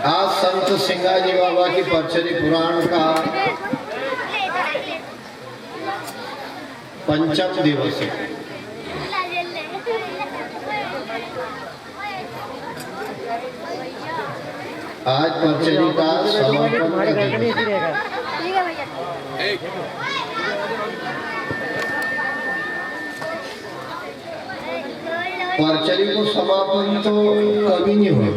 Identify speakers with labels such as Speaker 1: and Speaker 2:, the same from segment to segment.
Speaker 1: आज संत सिंगाजी बाबा की परचरी पुराण का पंचम दिवस है। आज परचरी का समापन का दिवस है। परचरी को समापन तो कभी नहीं हुआ,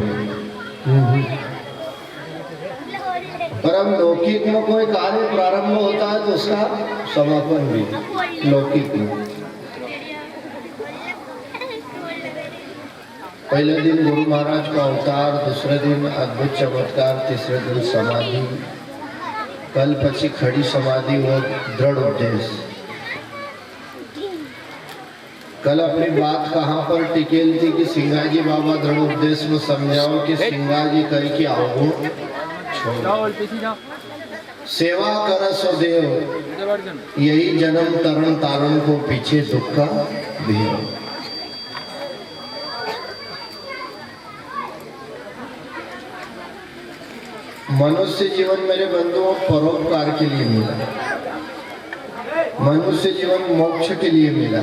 Speaker 1: परम लौकिक में कोई कार्य प्रारंभ होता है तो उसका समापन भी लौकिक में। पहले दिन गुरु महाराज का अवतार, दूसरे दिन अद्भुत चमत्कार, तीसरे दिन समाधि, कल पची खड़ी समाधि और दृढ़ उपदेश। कल अपनी बात कहाँ पर टिकेल थी कि सिंगाजी बाबा दृढ़ उपदेश में समझाओ कि सिंगाजी कह के आओ सेवा कर सो देव, यही जन्म तरण तारण को पीछे दुख का देव। मनुष्य जीवन मेरे बंधुओं परोपकार के लिए मिला, मनुष्य जीवन मोक्ष के लिए मिला,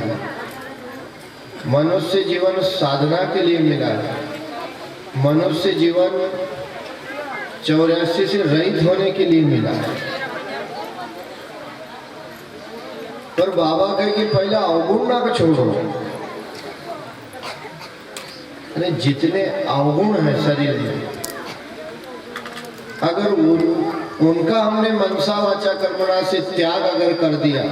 Speaker 1: मनुष्य जीवन साधना के लिए मिला, मनुष्य जीवन 84 से रहित होने के लिए मिला। पर बाबा कहे कि पहले अवगुण ना छोड़ो। अरे जितने अवगुण है शरीर में, अगर उनका हमने मनसा वाचा कर्मणा से त्याग अगर कर दिया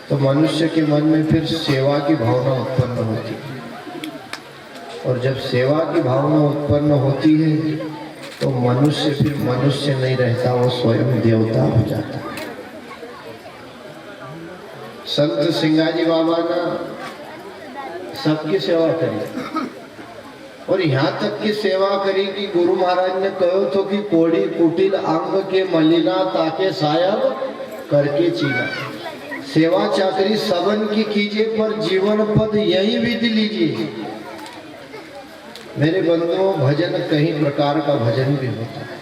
Speaker 1: तो मनुष्य के मन में फिर सेवा की भावना उत्पन्न होती है, और जब सेवा की भावना उत्पन्न होती है तो मनुष्य फिर मनुष्य नहीं रहता, वो स्वयं देवता हो जाता है। संत सिंगाजी बाबा ना सबकी सेवा करी, और यहाँ तक की सेवा करी कि गुरु महाराज ने कहो तो कि कोड़ी कुटिल अंग के मलिना ताके सायब करके चीना। सेवा चाकरी सबन की कीजिए पर जीवन पद यही विधि लीजिए। मेरे बंधुओं, भजन कई प्रकार का भजन भी होता है।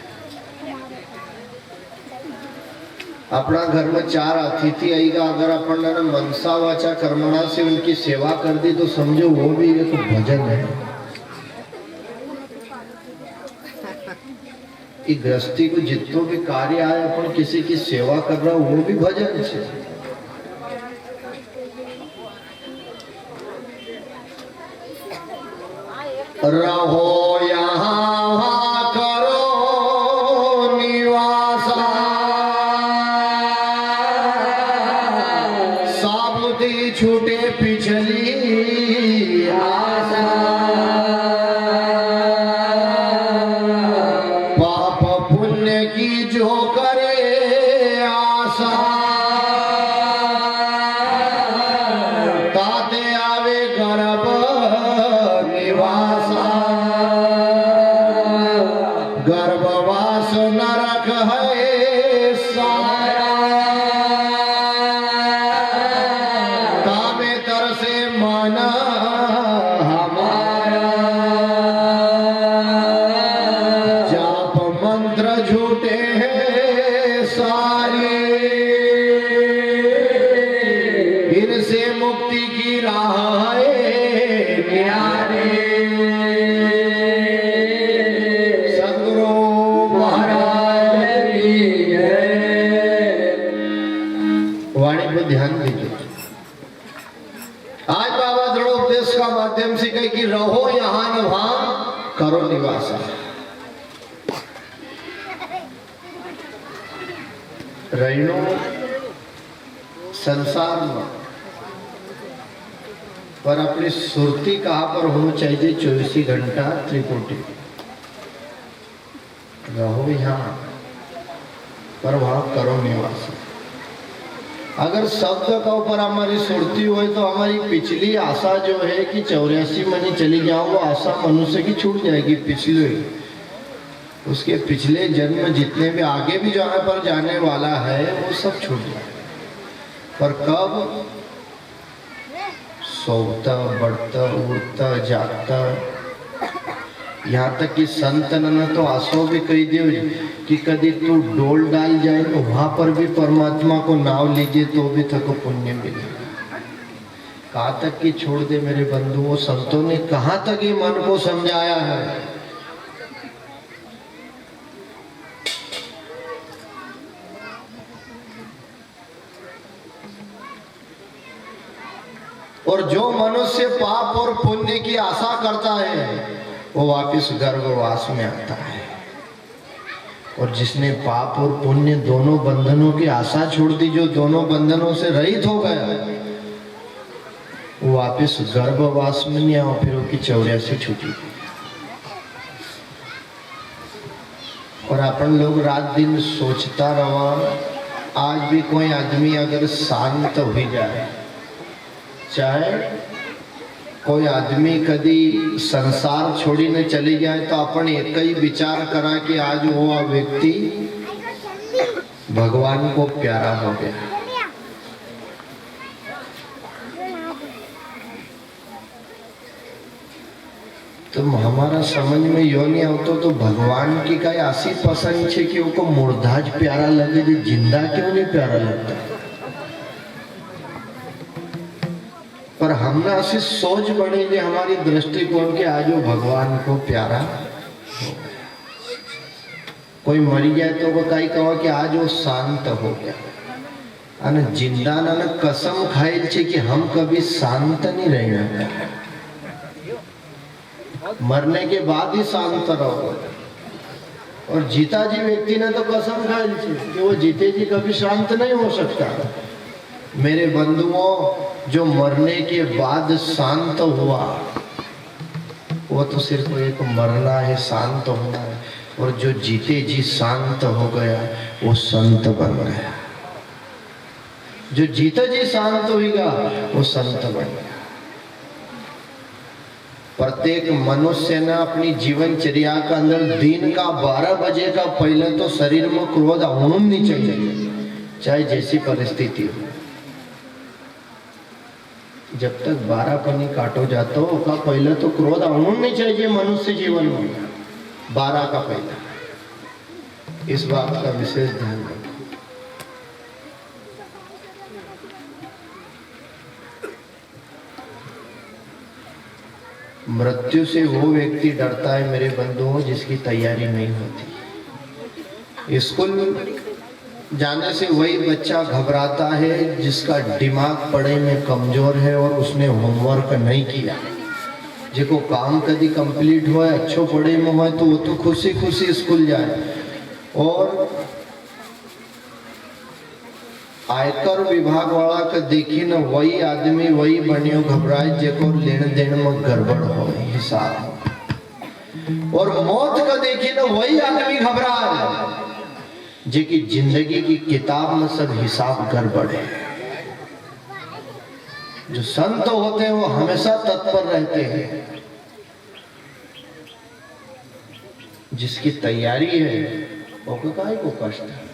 Speaker 1: अपना घर में 4 अतिथि आएगा, अगर अपन ने मनसा वाचा कर्मणा से उनकी सेवा कर दी तो समझो वो भी एक भजन है। कि गृहस्थी को जितनो भी कार्य आए अपन किसी की सेवा कर रहा वो भी भजन है। रहो यहाँ करो निवासा, छूटे पिछली आशा, पाप पुण्य की जो करे आशा, ताते आवे गर्भ निवासा, गर्भवास नरक है सारा, तामे तरसे मन हमारा, जाप मंत्र झूठे हैं सारे, इनसे मुक्ति की राह है न्यारे। सद्गुरु महाराज की जय। वाणी पे ध्यान दीजिए। आज बाबा दृढ़ उपदेश का माध्यम से कहे कि रहो यहाँ न वहां करो निवास। रहीनो संसार में, पर अपनी सुरती कहाँ पर होनी चाहिए? 24 घंटा त्रिपुटी। रहो यहाँ पर वहां करो निवास। अगर शब्द का ऊपर हमारी सुरती हो तो हमारी पिछली आशा जो है कि 84 मनी चली जाओ, वो आशा मनुष्य की छूट जाएगी। पिछले उसके पिछले जन्म जितने भी आगे भी जहाँ पर जाने वाला है वो सब छूट जाए। पर कब? सोता बढ़ता उड़ता जागता, यहाँ तक कि संतन ने तो आसो भी कही दियो कि कभी तू डोल डाल जाए तो वहां पर भी परमात्मा को नाव लीजिए तो भी थको पुण्य मिलेगा। कहाँ तक कि छोड़ दे मेरे बंधुओं, संतों ने कहाँ तक ये मन को समझाया है। और जो मनुष्य पाप और पुण्य की आशा करता है वो वापिस गर्भवास में आता है। और जिसने पाप और पुण्य दोनों बंधनों की आशा छोड़ दी, जो दोनों बंधनों से रहित हो गया, वो वापिस गर्भवास में नहीं आओ, फिर उसकी 84 छूटी। और अपन लोग रात दिन सोचता रहा, आज भी कोई आदमी अगर शांत हो जाए, चाहे कोई आदमी कभी संसार छोड़ी न चली जाए, तो अपन एक ही विचार करा कि आज वो व्यक्ति भगवान को प्यारा हो गया। तो हमारा समझ में यो नहीं आता तो भगवान की कई ऐसी पसंद है कि उनको मुर्दाज प्यारा लगे, जिंदा क्यों नहीं प्यारा लगता। पर हमने ऐसी सोच बनी हमारी दृष्टिकोण के आज वो भगवान को प्यारा हो गया। कोई मरी जाए तो वो कहीं कहो कि आज वो शांत हो गया। अने जिंदा ना कसम खाई छे कि हम कभी शांत नहीं रहना, मरने के बाद ही शांत रहो। और जीता जी व्यक्ति ने तो कसम खाई थी कि वो जीते जी कभी शांत नहीं हो सकता। मेरे बंधुओं, जो मरने के बाद शांत हुआ वो तो सिर्फ एक मरना है, शांत होना है। और जो जीते जी शांत हो गया वो संत बन गया। जो जीते जी शांत होगा वो संत बन गया। प्रत्येक मनुष्य ने अपनी जीवनचर्या के अंदर दिन का 12 बजे का पहले तो शरीर में क्रोध होना नहीं चाहिए, चाहे जैसी परिस्थिति हो। जब तक 12 पनी काटो जाता हो का पहले तो क्रोध होना नहीं चाहिए मनुष्य जीवन में, 12 का पहला। इस बात का विशेष ध्यान रखो। मृत्यु से वो व्यक्ति डरता है मेरे बंधुओं जिसकी तैयारी नहीं होती। स्कूल जाने से वही बच्चा घबराता है जिसका दिमाग पढ़ाई में कमजोर है और उसने होमवर्क नहीं किया। जिसको काम कभी कंप्लीट हुआ, अच्छो पढ़े में हुआ, तो वो तो खुशी खुशी स्कूल जाए। और आयकर विभाग वाला के देखी न वही आदमी वही बनियो घबराए जेको लेन देन में गड़बड़ हो हिसाब, और मौत का देखी न वही आदमी घबराए जेकी जिंदगी की किताब में सब हिसाब गड़बड़ है। जो संत होते हैं वो हमेशा तत्पर रहते हैं, जिसकी तैयारी है वो काहे को कष्ट है।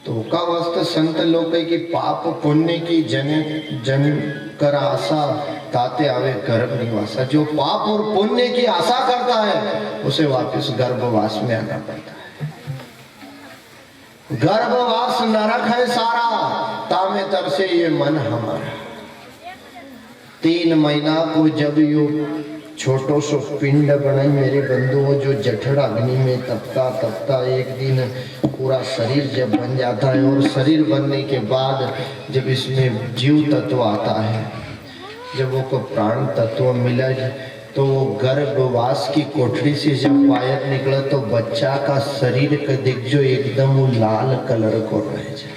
Speaker 1: तो का वास्ते संत लोग कहे कि पाप पुण्य की जन कर आशा ताते आवे गर्भ निवासा। जो पाप और पुण्य की आशा करता है उसे वापस गर्भवास में आना पड़ता है। गर्भवास नरक है सारा, तामे तरसे ये मन हमारा। 3 महीना को जब यू छोटो सो पिंड बनाई मेरे बंधुओं, जो जठर अग्नि में तपता तपता एक दिन पूरा शरीर जब बन जाता है, और शरीर बनने के बाद जब इसमें जीव तत्व आता है, जब वो को प्राण तत्व मिला, तो वो गर्भवास की कोठरी से जब बाहर निकला तो बच्चा का शरीर का दिख जो एकदम वो लाल कलर को रह जाए।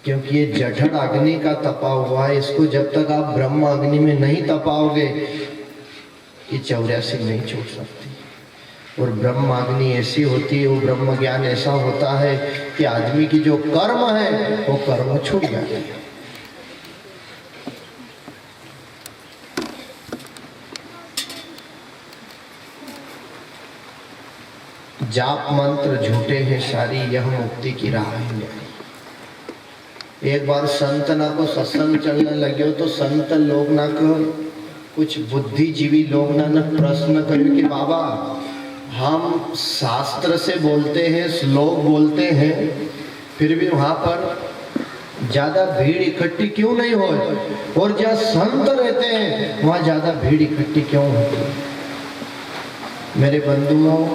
Speaker 1: क्योंकि ये जठर अग्नि का तपा हुआ है, इसको जब तक आप ब्रह्म अग्नि में नहीं तपाओगे ये 84 नहीं छूट सकती। और ब्रह्म अग्नि ऐसी होती है, वो ब्रह्म ज्ञान ऐसा होता है कि आदमी की जो कर्म है वो कर्म छूट जाते हैं। जाप मंत्र झूठे हैं सारी, यह मुक्ति की राह है। एक बार संत ना को सत्संग चलने लगे तो संत लोग ना को कुछ बुद्धिजीवी लोग ना प्रश्न करो कि बाबा हम शास्त्र से बोलते हैं, श्लोक बोलते हैं, फिर भी वहां पर ज्यादा भीड़ इकट्ठी क्यों नहीं हो, और जहाँ संत रहते हैं वहां ज्यादा भीड़ इकट्ठी क्यों होती है। मेरे बंधुओं,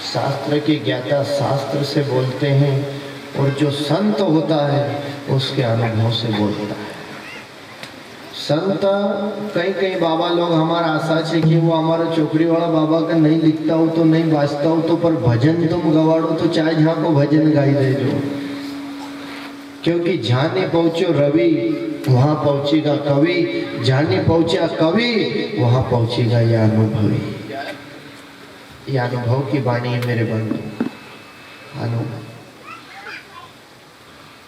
Speaker 1: शास्त्र के ज्ञाता शास्त्र से बोलते हैं, और जो संत होता है उसके अनुभव से बोलता है। संत कई बाबा लोग हमारा आशा है कि वो हमारा चौकड़ी वाला बाबा का नहीं लिखता हो तो नहीं बाजता हो तो, पर भजन तुम गवाड़ो तो चाहे जहाँ को भजन गाई दे जो, क्योंकि जहाँ नहीं पहुँचो रवि वहाँ पहुँचेगा कवि, जहाँ नहीं पहुँचा कवि वहाँ पहुँचेगा यह अनुभवी। यह अनुभव की वाणी है मेरे बंधु। अनुभव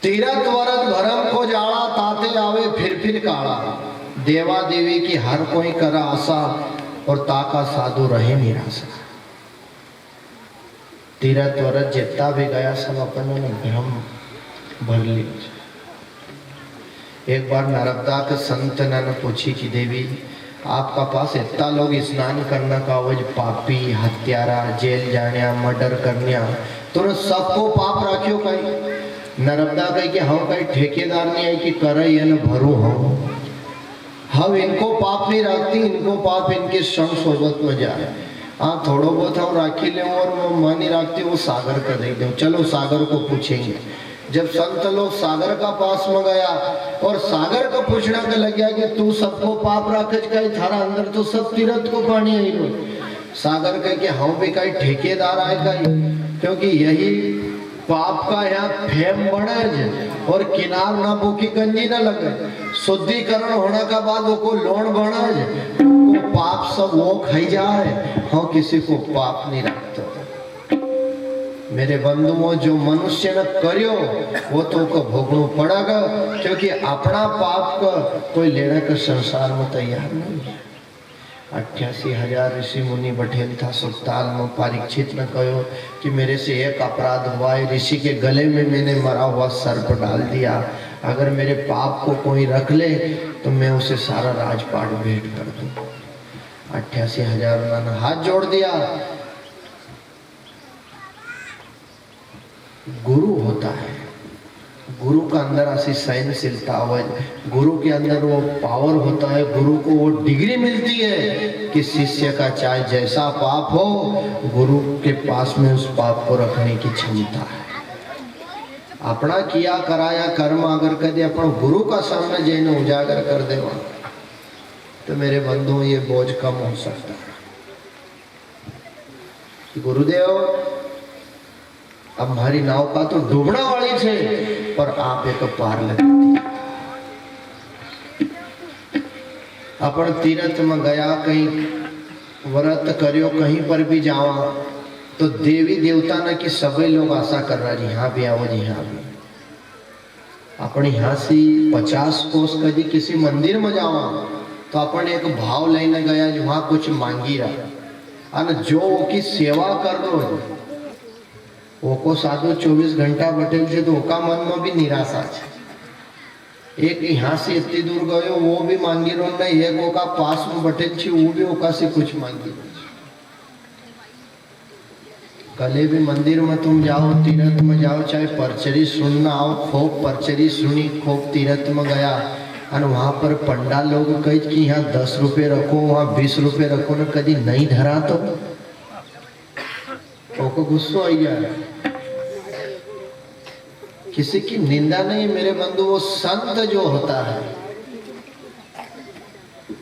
Speaker 1: तीरथ वरद भरम को जाड़ा, ताते आवे फिर काड़ा। देवा देवी की हर कोई करा आशा, और ताका साधु रहे निराशा। तीरथ वरद जितना भी गया सब अपन ने भ्रम भर लिया। एक बार नर्मदा के संत ने पूछी कि देवी आपका पास इतना लोग स्नान करना का वज पापी, हत्यारा, जेल जाने, मर्डर करने, तो सबको पाप रखियो कहीं। नर्मदा कही कि हम कहीं ठेकेदार नहीं है कि करे ये न भरू हम इनको पाप नहीं रखती, इनको पाप इनके संग सोबत में जाए। हाँ थोड़ा बहुत हम राखी ले, और वो मन नहीं रखती वो सागर कर दे दो। चलो सागर को पूछेंगे। जब संत लोग सागर का पास में गया और सागर को पूछना के लग गया कि तू सबको पाप रख कहीं थारा अंदर तो सब तीरथ को पानी आई लो। सागर कह के हम भी कहीं ठेकेदार आए कहीं, क्योंकि यही पाप का यहाँ फेम बढ़े और किनार ना भूखी गंजी ना लगे। शुद्धिकरण होने का बाद वो को लोन बढ़े, वो पाप सब वो खाई जाए, हम किसी को पाप नहीं रखते। मेरे बंधुओं, जो मनुष्य ने करियो वो तो को भोगना पड़ेगा, क्योंकि अपना पाप का कोई लेने का संसार में तैयार नहीं है। 88,000 ऋषि मुनि बैठेल था अस्पताल में। परीक्षित ने कहो कि मेरे से एक अपराध हुआ है, ऋषि के गले में मैंने मरा हुआ सर्प डाल दिया, अगर मेरे पाप को कोई रख ले तो मैं उसे सारा राजपाट भेंट कर दूं। 88,000 ने हाथ जोड़ दिया। गुरु होता है, गुरु का अंदर ऐसी सहनशीलता हो, गुरु के अंदर वो पावर होता है, गुरु को वो डिग्री मिलती है कि शिष्य का चाहे जैसा पाप हो, गुरु के पास में उस पाप को रखने की क्षमता है। अपना किया कराया कर्म अगर कदे अपन गुरु का सामने जाने उजागर कर देवा तो मेरे बंधु ये बोझ कम हो सकता है। गुरुदेव अब हमारी नाव का तो डूबना वाली छे पर आप एक पार लगी अपन तीर्थ में गया कहीं व्रत करियो कहीं पर भी जावा तो देवी देवता ने कि सभी लोग आशा कर रहा जी यहाँ भी आओ जी यहाँ भी अपन यहाँ से 50 कोस कभी किसी मंदिर में जावा तो अपन एक भाव लेने गया जो वहाँ कुछ मांगी रहा और जो की सेवा कर दो वो को साधु 24 घंटा बैठे से तो ओका मन में भी निराशा है। एक यहाँ से इतनी दूर गयो वो भी मांगी रो नहीं एक ओका पास में बैठे छे वो भी ओका से कुछ मांगी रो। कले भी मंदिर में तुम जाओ तीर्थ में जाओ चाहे परचरी सुनना आओ खूब परचरी सुनी खूब तीर्थ में गया और वहां पर पंडा लोग कहे कि यहाँ 10 रुपये रखो वहां 20 रुपये रखो ना कभी नहीं धरा तो को गुस्सा आई गया। किसी की निंदा नहीं मेरे बंधु वो संत जो होता है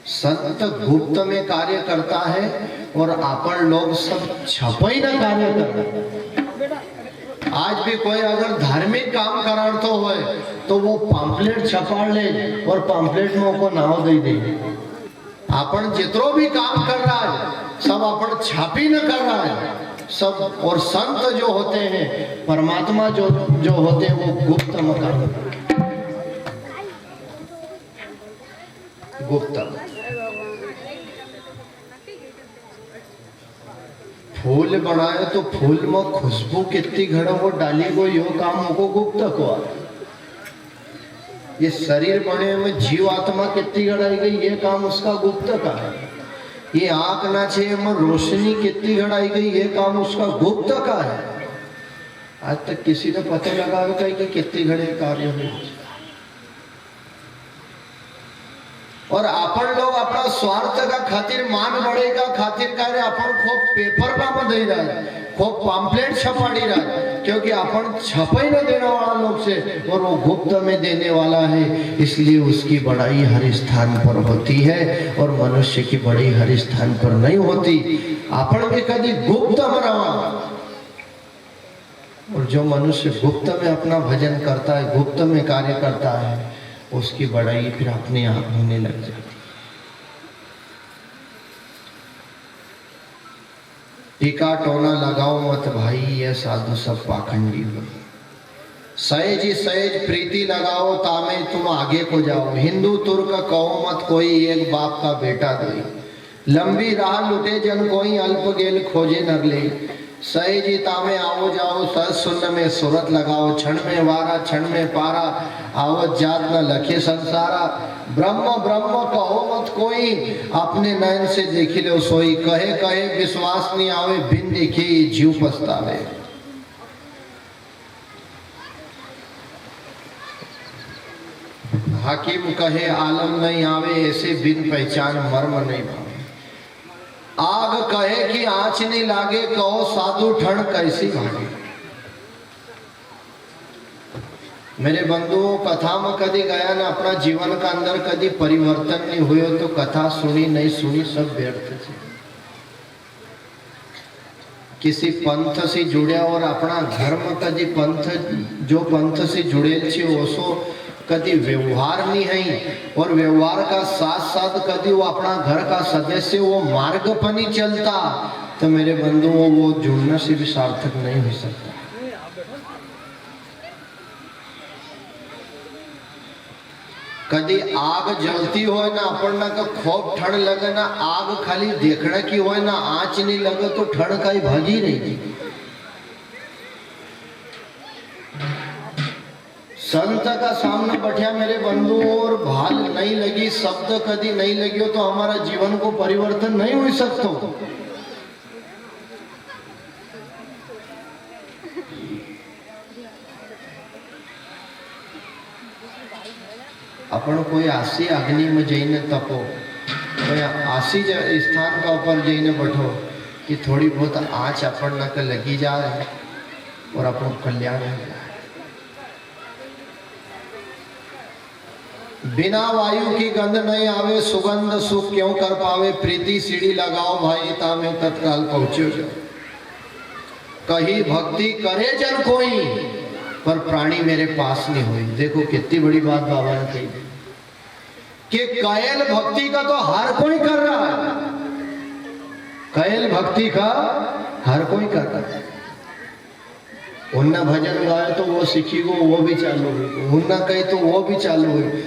Speaker 1: संत गुप्त में कार्य करता है और अपन लोग सब छपाई ना कार्य करते। आज भी कोई अगर धार्मिक काम कराता हो तो वो पम्पलेट छपा ले और पम्पलेट में वो नाव दे दे। अपन जितनो भी काम कर रहा है सब अपन छापी न कर रहा है सब। और संत जो होते हैं परमात्मा जो होते हैं वो गुप्त में काम गुप्त। फूल बनाए तो फूल में खुशबू कितनी घड़ा वो डाली को यो काम को गुप्त को। ये शरीर बने में जीव आत्मा कितनी घड़ाई गई ये काम उसका गुप्त का है। ये आंख ना छे में रोशनी कितनी घड़ाई गई ये काम उसका गुप्त का है। आज तक किसी ने पता लगा कि कितनी घड़े कार्य हुए। और अपन लोग अपना स्वार्थ का खातिर मान बढ़ेगा खातिर कार्य अपन खूब पेपर का दे रहा है खूब पम्पलेट छपाड़ी रहा है क्योंकि अपन छपाई न देने वाला लोग से और वो गुप्त में देने वाला है इसलिए उसकी बड़ाई हर स्थान पर होती है और मनुष्य की बड़ाई हर स्थान पर नहीं होती। अपन भी कभी गुप्त में रहा और जो मनुष्य गुप्त में अपना भजन करता है गुप्त में कार्य करता है उसकी बड़ाई फिर अपने आप होने लग जाती। टीका टोना लगाओ मत भाई ये साधु सब पाखंडी हो। सहज ही सहज प्रीति लगाओ तामे तुम आगे को जाओ। हिंदू तुर्क कहो मत कोई एक बाप का बेटा दोई। लंबी राह लुटे जन कोई अल्प गेल खोजे नर ले। सहजी तामे आओ जाओ सर सुन्न में सूरत लगाओ। क्षण में वारा क्षण में पारा आवत जात न लखे संसारा। ब्रह्म ब्रह्म कहो मत कोई अपने नयन से देखी लो सोई। कहे कहे विश्वास नहीं आवे बिन देखे जीव पछतावे। हाकिम कहे आलम नहीं आवे ऐसे बिन पहचान मर्म नहीं भावे। आग कहे कि आंच नहीं लागे कहो साधु ठंड कैसी भागे। मेरे बंधुओं कथा में कभी गया ना अपना जीवन का अंदर कभी परिवर्तन नहीं हुए तो कथा सुनी नहीं सुनी सब व्यर्थ थे। किसी पंथ से जुड़े और अपना धर्म कभी पंथ जो पंथ से जुड़े छे ओसो कभी व्यवहार नहीं है और व्यवहार का साथ साथ कभी वो अपना घर का सदस्य वो मार्ग पर नहीं चलता तो मेरे बंधुओं वो जुड़ने से भी सार्थक नहीं हो सकता। कभी आग जलती हो ना अपन ना का खूब ठंड लगे ना आग खाली देखने की हो ना आंच नहीं लगे तो ठंड का ही भागी नहीं थी। संत का सामने बैठा मेरे बंधु और भाल नहीं लगी शब्द कभी नहीं लगी हो तो हमारा जीवन को परिवर्तन नहीं हो सकता। अपन कोई आसी अग्नि में जाइने तपो कोई आसी स्थान का ऊपर जाइने बैठो कि थोड़ी बहुत आँच अपन न के लगी जा रही और अपन कल्याण हो जाए। बिना वायु की गंध नहीं आवे सुगंध सुख क्यों कर पावे। प्रीति सीढ़ी लगाओ भाई तामे तत्काल पहुंचो जाओ। कही भक्ति करे जन कोई, पर प्राणी मेरे पास नहीं हुई। देखो कितनी बड़ी बात बाबा ने कही कि कायल भक्ति का तो हर कोई कर रहा है, कायल भक्ति का हर कोई कर रहा है। उन्ना भजन गाए तो वो सीखी गो, वो भी चालू हुई, उन्ना कही तो वो भी चालू हुई,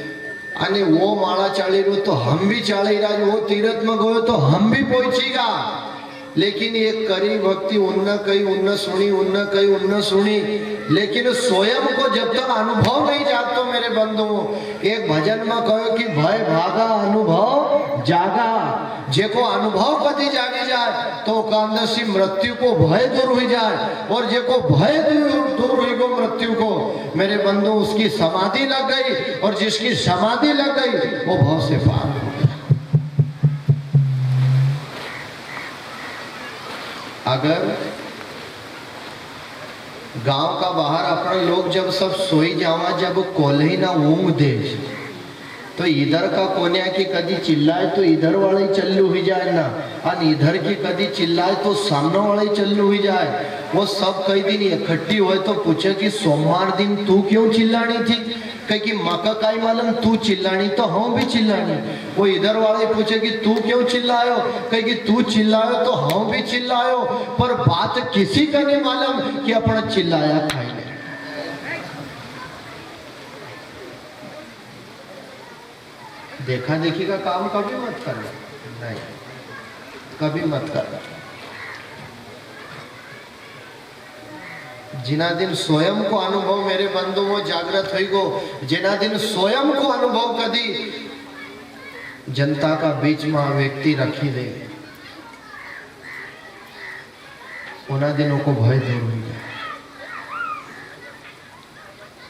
Speaker 1: અને वो माला चाली रो तो हम भी चाली रहा, वो तीरथ में गयो तो हम भी पहुंचीगा। लेकिन ये करी भक्ति उन्ना कही उन्ना सुनी, उन्ना कही उन्ना सुनी, लेकिन स्वयं को जब तक अनुभव नहीं जातो मेरे बंधुओं, एक भजन में कहो कि भय भागा अनुभव जागा। जेको अनुभव कदी जागी जाए तो अंदर से मृत्यु को भय दूर हो जाए, और जेको भय दूर हुई को मृत्यु को मेरे बंधु उसकी समाधि लग गई, और जिसकी समाधि लग गई वो भव से पार हो गया। अगर गांव का बाहर अपने लोग जब सब सोई जावा, जब कोल्ही ना ऊंग दे तो इधर का कोन्या की कदी चिल्लाए तो इधर वाले चल्लू ही जाए ना, और इधर की कदी चिल्लाए तो सामने वाले चल्लू ही जाए। वो सब कई दिन इकट्ठी हुए तो पूछे कि सोमवार दिन तू क्यों चिल्लानी थी, कहीं कि मका काई मालूम तू चिल्लानी तो हम भी चिल्लानी। वो इधर वाले पूछे कि तू क्यों चिल्लायो, कहीं कि तू चिल्लायो तो हम भी चिल्लायो, पर बात किसी का नहीं मालूम कि अपना चिल्लाया खाई। देखा देखी का काम कभी मत करना, नहीं कभी मत करना। जिना दिन स्वयं को अनुभव मेरे बंधुओं जागृत हुई गो, जिना दिन स्वयं को अनुभव कदी जनता का बीच में व्यक्ति रखी दे, उना दिनों को भय दूर हो जाए।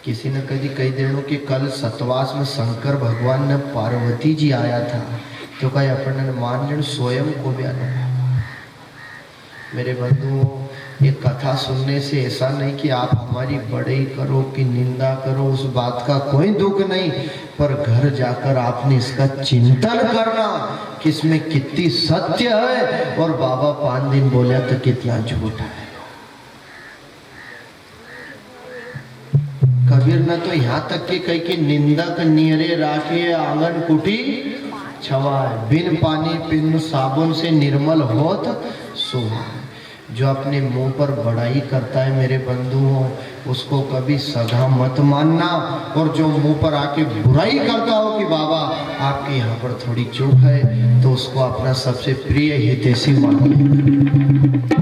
Speaker 1: किसी ने कभी कही देनो कि कल सतवास में शंकर भगवान ने पार्वती जी आया था, तो कहीं अपन मान लें स्वयं को भी अनुभव। मेरे बंधुओं, ये कथा सुनने से ऐसा नहीं कि आप हमारी बड़ाई करो कि निंदा करो, उस बात का कोई दुख नहीं, पर घर जाकर आपने इसका चिंतन करना कि इसमें कितनी सत्य है और बाबा 5 दिन बोले तो कितना झूठ है। कबीर ने तो यहाँ तक कि कही कि निंदक नियरे राखिए आंगन कुटी छवाए, बिन पानी बिन साबुन से निर्मल होत सुहाए। जो अपने मुंह पर बड़ाई करता है मेरे बंधुओं, उसको कभी सगा मत मानना, और जो मुंह पर आके बुराई करता हो कि बाबा आपके यहाँ पर थोड़ी चूक है, तो उसको अपना सबसे प्रिय हितैषी मानिए।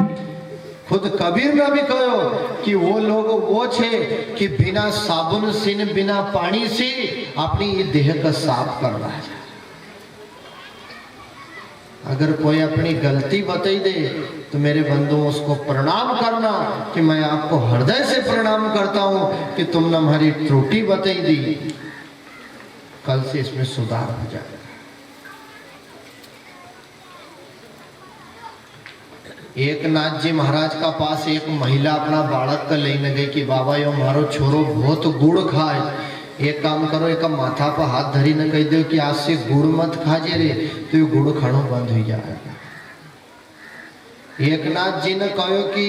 Speaker 1: खुद कबीर ने भी कहो कि वो लोग वो छे कि बिना साबुन से बिना पानी से अपनी देह का साफ कर रहा है। अगर कोई अपनी गलती बताई दे तो मेरे बंधुओं उसको प्रणाम करना कि मैं आपको हृदय से प्रणाम करता हूं कि तुमने हमारी त्रुटि बताई दी, कल से इसमें सुधार हो जाए। एक नाथ जी महाराज का पास एक महिला अपना बालक का लेने गई कि बाबा यो मारो छोरो बहुत गुड़ खाए, एक काम करो एक माथा पर हाथ धरी ने कह दो कि आज से गुड़ मत खाजे रे, तो ये गुड़ खानो बंद हो जाएगा। एक नाथ जी ने कहो कि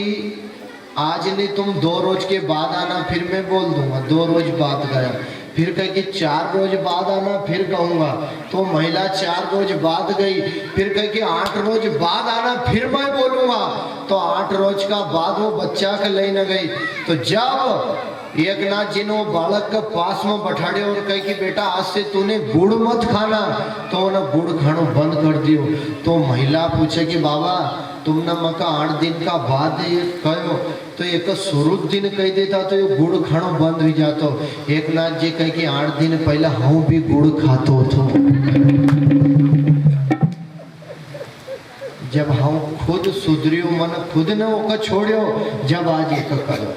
Speaker 1: आज नहीं तुम 2 रोज के बाद आना, फिर मैं बोल दूंगा। 2 रोज बाद गया, फिर कह कि 4 रोज बाद आना, फिर कहूंगा। तो महिला 4 रोज बाद गई, फिर कह कि 8 रोज बाद आना, फिर मैं बोलूंगा। तो 8 रोज का बाद वो बच्चा के लेने गई। तो जब एक नाथ जी ने वो बालक के पास में बैठाड़े और कहे कि बेटा आज से तूने गुड़ मत खाना, तो उन्हें गुड़ खाना बंद कर दियो। तो महिला पूछे कि बाबा तुमने मका 8 दिन का बाद कहो, तो एक शुरू दिन कह देता तो ये गुड़ खाना बंद हो जातो। एक नाथ जी कहे कि 8 दिन पहले हम भी गुड़ खातो थो, जब हम खुद सुधरियो मन खुद ने ओका छोड़ियो, जब आज एक करो।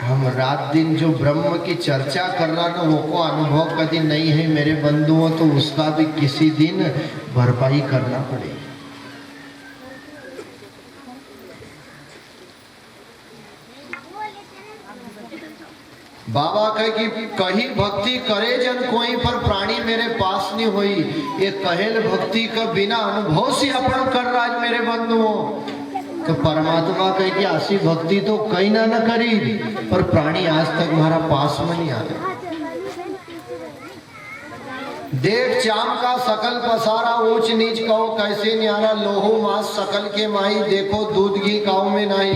Speaker 1: हम रात दिन जो ब्रह्म की चर्चा कर रहा ना, वो को अनुभव कभी नहीं है मेरे बंधुओं, तो उसका भी किसी दिन भरपाई करना पड़ेगी। बाबा कहे कि कही भक्ति करे जन कोई पर प्राणी मेरे पास नहीं हुई। ये कहेल भक्ति का बिना अनुभव से अपन कर राज मेरे बंधुओं। तो परमात्मा कहे कि ऐसी भक्ति तो कहीं ना न करी, पर प्राणी आज तक हमारा पास में नहीं आया। देख चाम का सकल पसारा, ऊंच नीच कहो कैसे न्यारा, लोहो मास सकल के माई, देखो दूध घी गाँव में नहीं,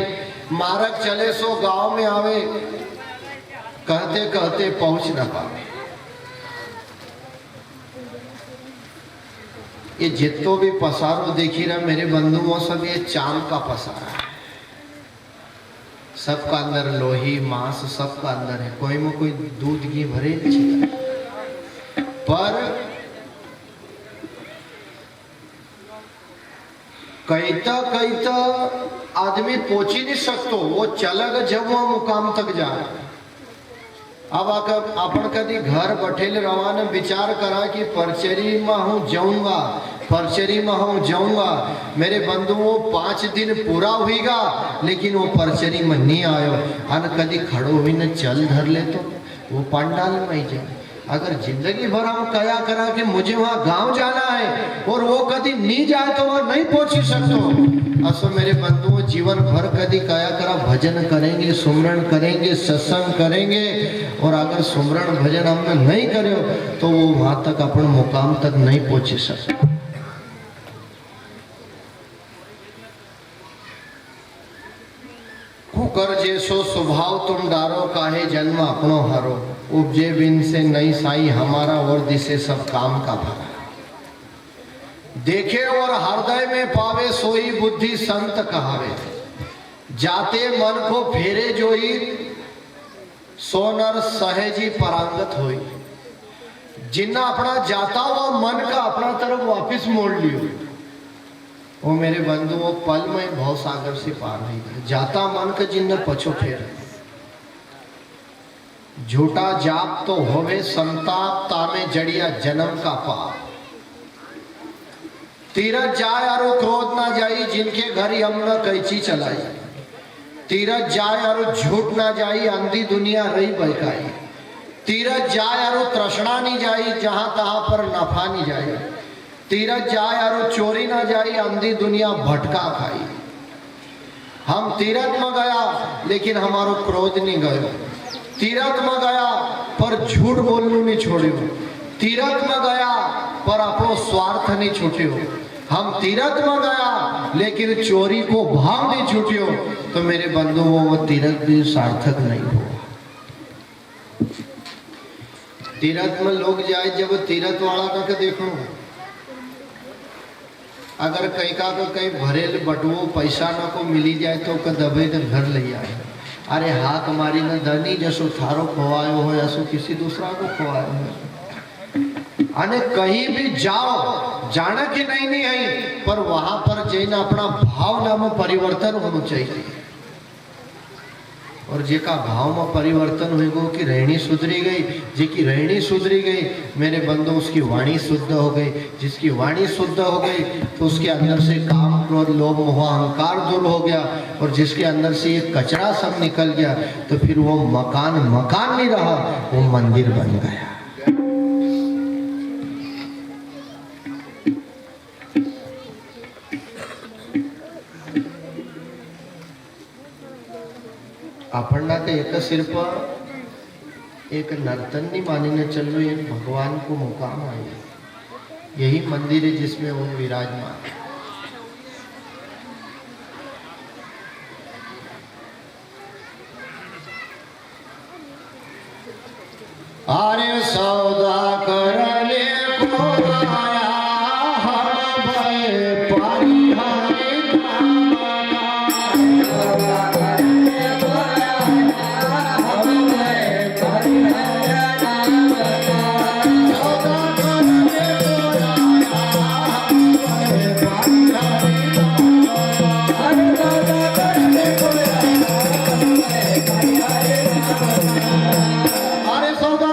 Speaker 1: मारक चले सो गांव में आवे, कहते कहते पहुंच न पावे। ये जितो भी पसारो देखी रहा मेरे बंधुओं, सब ये चाम का पसारा है। सबका अंदर लोही मांस सबका अंदर है, कोई में कोई दूध घी भरे नहीं। पर कहता आदमी पहुंच ही नहीं सकतो, वो चलग जब वो मुकाम तक जा। अब अपन कभी घर बैठे रवाना विचार करा कि परचरी में हूँ जाऊंगा, परचरी में हूँ जाऊंगा। मेरे बंधुओं 5 दिन पूरा हुईगा, लेकिन वो परचरी में नहीं आयो। अन कभी खड़ो हुई न चल धर ले तो वो पंडाल में ही जाए। अगर जिंदगी भर हम कया करा कि मुझे वहां गांव जाना है और वो कभी नहीं जाए तो वहां नहीं पहुंच सकते। असो मेरे बंधुओं जीवन भर कभी कया करा भजन करेंगे, सुमरण करेंगे, सत्संग करेंगे, और अगर सुमरण भजन हमने नहीं करे तो वो वहां तक अपन मुकाम तक नहीं पहुंच सकते। कुकर जैसो स्वभाव तुम डारो, काहे जन्म अपनो हरो, उपजे बिन से नई साई हमारा, और दिसे सब काम का भरा। देखे और हृदय में पावे, सोई बुद्धि संत कहावे, जाते मन को फेरे जोई, सोनर सहेजी परांगत होई। जिन्ना अपना जाता हुआ मन का अपना तरफ वापिस मोड़ लियो, वो मेरे बंधुओं पल में भाव सागर से पार नहीं गए। जाता मन का जिन्न पछो फेर, झूठा जाप तो होवे संताप, तामे जड़िया जन्म का पाप। तीरथ जाय और क्रोध ना जाई, जिनके घर यमुना कैची चलाई। तीरथ जाय और झूठ ना जाई, अंधी दुनिया रही बहकाई। तीरथ जाय और तृष्णा नहीं जाई, जहां तहां पर नफा नहीं जाई। तीरथ जाय और चोरी ना जाई, अंधी दुनिया भटका खाई। हम तीरथ में गया लेकिन हमारो क्रोध नहीं गयो। तीरथ में गया पर झूठ बोलने नहीं छोड़ियो। तीरथ में गया पर अपनो स्वार्थ नहीं छूटियो। हम तीरथ में गया लेकिन चोरी को भाव नहीं छूटियो, तो मेरे बंधुओं वो तीरथ भी सार्थक नहीं हुआ। तीरथ में लोग जाए, जब तीरथ वाला का देखो, अगर कहीं का कहीं भरेल बटुओ पैसा न को मिली जाए तो दबे न घर ले आए। अरे हाथ मारी न धनी, जसो थारो खोवायो हो ऐसो किसी दूसरा को खोवायो हो। अने कहीं भी जाओ, जाना कि नहीं है, पर वहां पर जैना अपना भावना में परिवर्तन होना चाहिए। और जेका भाव में परिवर्तन हुएगो कि रहनी सुधरी गई, जेकी रहनी सुधरी गई मेरे बंधु उसकी वाणी शुद्ध हो गई। जिसकी वाणी शुद्ध हो गई तो उसके अंदर से काम क्रोध लोभ मोह अहंकार दूर हो गया, और जिसके अंदर से ये कचरा सब निकल गया तो फिर वो मकान नहीं रहा, वो मंदिर बन गया। આપણના કે એક सिर्फ एक नर्तनी मानीने चलो, एक भगवान को मुकाम आए। यही मंदिर है जिसमें वो विराजमान। अरे सौदा करने को आया हम भय परिहारी अरे सौदा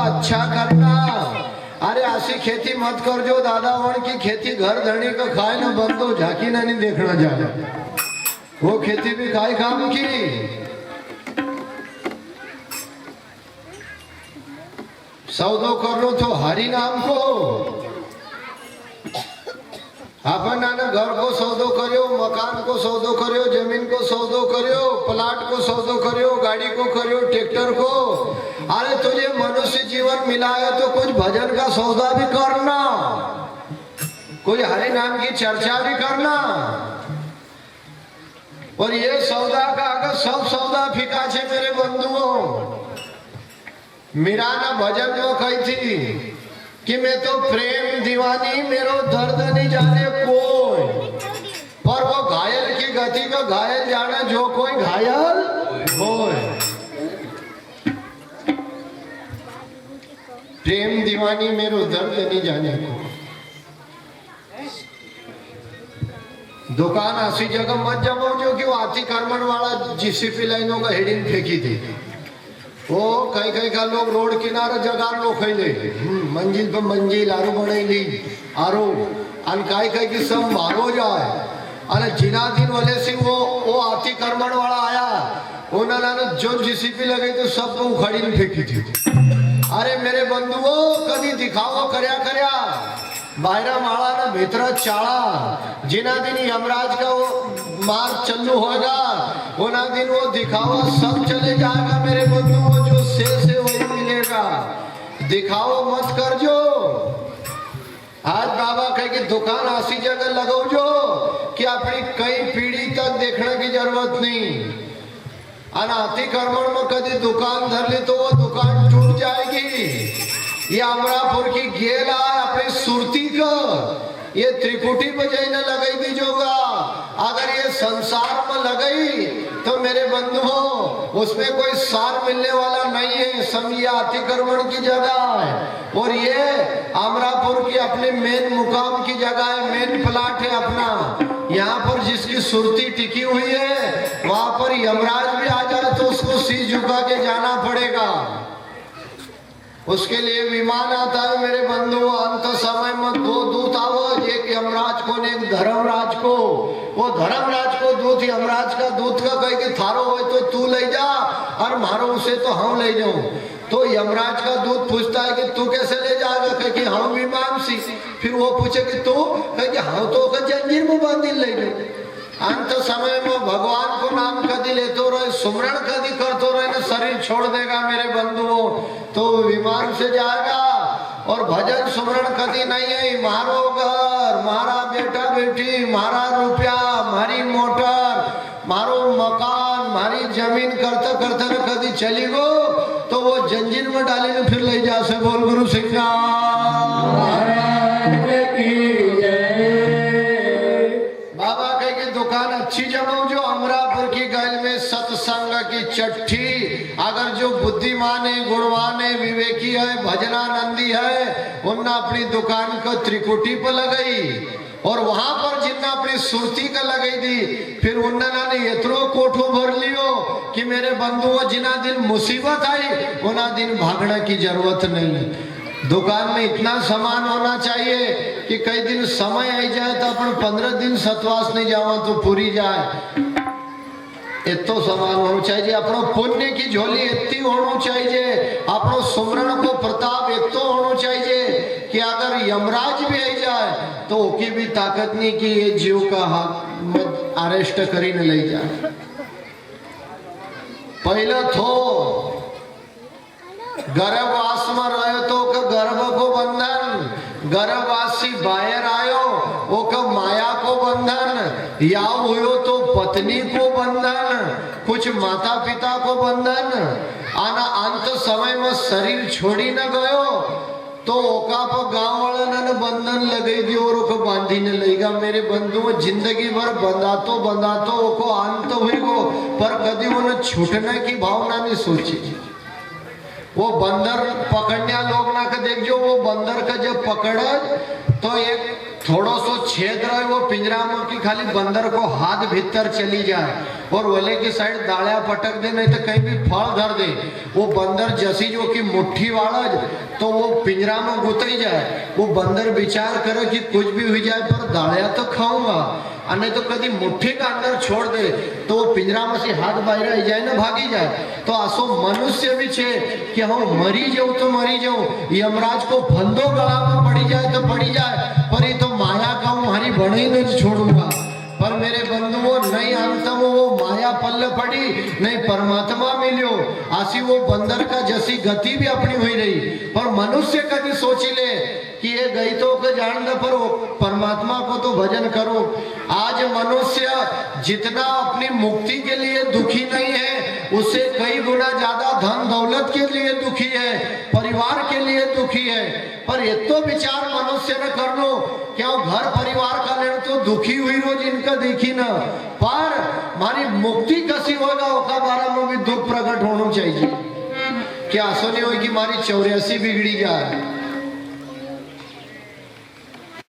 Speaker 1: अच्छा करना। अरे ऐसी खेती मत कर जो दादा वन की खेती घर धरनी का खाए ना बंदो झांकी ना नहीं देखना जाए, वो खेती भी खाई काम की। सौदो कर लो तो हरि नाम को, अपन नाना घर को सौदो करियो, मकान को सौदो करियो, जमीन को सौदो करियो, प्लाट को सौदो करियो, गाड़ी को करियो, ट्रैक्टर को। अरे तुझे मनुष्य जीवन मिला है तो कुछ भजन का सौदा भी करना, कोई हरि नाम की चर्चा भी करना। और ये सौदा का अगर सब सौदा फीका छे मेरे बंधुओं। मीरा ना भजन में कही थी कि मैं तो प्रेम दीवानी मेरो दर्द नहीं जाने कोई, पर वो घायल की गति को घायल जाने जो कोई घायल होए। प्रेम दीवानी मेरो दर्द नहीं जाने को। दुकान ऐसी जगह मत जमाओ जो कि वो आती कर्मन वाला जीसीपी लाइनों का हेडिंग फेंकी थी। वो कहीं कहीं का लोग रोड किनारे जगह लो खैले मंजिल पर मंजिल आरो बनैली आरो अन कहीं कहीं की सब मारो जाए। अरे जिना दिन वाले से वो आती कर्मन वाला आया, उन्होंने जो जीसीपी लगी तो सब को उखाड़ी में फेंकी थी। अरे मेरे बंधुओं कभी दिखाओ करया करया बाहरा माला ना भीतर चाड़ा। जिना दिन यमराज का वो मार चालू होगा उना दिन वो दिखावा सब चले जाएगा मेरे बंधुओं, जो से वही मिलेगा। दिखाओ मत कर जो। आज बाबा कह के दुकान ऐसी जगह लगाओ जो कि अपनी कई पीढ़ी तक देखने की जरूरत नहीं। अनाथी कर्मण में कभी दुकान धर ली तो वो दुकान टूट जाएगी। ये अमरापुर की गेला अपनी सुरती का ये त्रिकुटी पे जाने लगाई दीजोगा। अगर ये संसार में लगाई तो मेरे बंधुओं उसमें कोई सार मिलने वाला नहीं है। समझिए अतिक्रमण की जगह है और ये अमरापुर की अपने मेन मुकाम की जगह है, मेन प्लाट है अपना। यहाँ पर जिसकी सुरती टिकी हुई है वहां पर यमराज भी आ जाए तो उसको शीश झुका के जाना पड़ेगा। उसके लिए विमान आता है मेरे बंधुओं। अंत समय में दो दूत आवो, एक यमराज को ने एक धर्मराज को। वो धर्मराज को दूत यमराज का दूत का कहे कि थारो हो तो तू ले जा और मारो उसे तो हम ले जाऊं। तो यमराज का दूत पूछता है कि तू कैसे ले जाएगा? कहे कि हम विमान सी। फिर वो पूछे कि तू? कहे कि हम तो जंजीर में बांधी ले गए। अंत समय में भगवान को नाम कदी लेते रहे, सुमरण कदी करते रहे ना शरीर छोड़ देगा मेरे बंधुओं। तो विमान से जाएगा और भजन सुमरण कदी नहीं है। मारो घर, मारा बेटा बेटी, मारा रुपया, मारी मोटर, मारो मकान, मारी जमीन करते करते न कदी चली गो तो वो जंजीर में डाले ने फिर ले जा से। बोल गुरु सिंह बाबा कह की दुकान अच्छी जमाओ जो अमरापुर की गैल में सत्संग की चट्ठी। अगर जो बुद्धिमान है, गुणवान है, विवेकी है, भजनानंदी है, उन्ना अपनी दुकान को त्रिकुटी पर लगाई और वहां पर जिन्ना अपनी सुरती का लगाई दी। फिर उन्ना ने इतरो कोठो भर लियो कि मेरे बंधुओं जिना दिन मुसीबत आई उना दिन भागने की जरूरत नहीं। दुकान में इतना सामान होना चाहिए कि कई दिन समय आई जाए तो अपन 15 दिन सतवास नहीं जावा तो पूरी जाए। इतो सामान होना चाहिए। अपनो पुण्य की झोली इतनी होनी चाहिए, अपनो सुमरण को प्रताप इतो होना चाहिए कि अगर यमराज भी आई जाए तो उसकी भी ताकत नहीं कि ये जीव का हाथ अरेस्ट करी न ले जाए। पहले थो गर्भवास में रहे तो गर्भ को बंधन, गर्भवासी बाहर आयो वो माया को बंधन, याव हुयो तो पत्नी को बंधन, कुछ माता पिता को बंधन, आना अंत समय में शरीर छोड़ी न गयो तो ओका पर गांव वाला ने बंधन लगाई दियो और ओको बांधी न लेगा। मेरे बंधुओं जिंदगी भर बंधातो ओको अंत हुई गो पर कभी उन्हें छूटने की भावना नहीं सोची। वो बंदर पकड़ने लोग ना के देख जो वो बंदर का जब पकड़ तो एक थोड़ा सो छेद रहे वो पिंजरा में की खाली बंदर को हाथ भीतर चली जाए और वले की साइड दालिया पटक दे नहीं तो कहीं भी फल धर दे। वो बंदर जसी जो की मुट्ठी वाला तो वो पिंजरा में गुतई जाए। वो बंदर विचार करे कि कुछ भी हुई जाए पर दालिया तो खाऊंगा अने तो कभी मुट्ठी का अंदर छोड़ दे तो वो पिंजरा में से हाथ बाहर आई जाए ना भागी जाए। तो आसो मनुष्य भी छे कि हम मरी जाऊं तो मरी जाऊं, यमराज को फंदो गला में पड़ी जाए तो पड़ी जाए पर ये तो माया का हमारी बड़ी नहीं छोड़ूंगा। पर मेरे बंधुओं नहीं अंत में वो माया पल्ले पड़ी नहीं परमात्मा मिलियो। आसी वो बंदर का जैसी गति भी अपनी हुई रही पर मनुष्य कभी सोची ले कि ये गई तो जान दे पर परमात्मा को तो भजन करो। आज मनुष्य जितना अपनी मुक्ति के लिए दुखी नहीं है उससे कई गुना ज्यादा धन दौलत के लिए दुखी है, परिवार के लिए दुखी है। पर ये तो विचार मनुष्य ने कर लो क्या घर परिवार का लेना तो दुखी हुई रोज इनका देखी ना पर हमारी मुक्ति कसी होगा ओका बारे में भी दुख प्रकट होना चाहिए। क्या सुनी हो कि हमारी 84 बिगड़ी जाए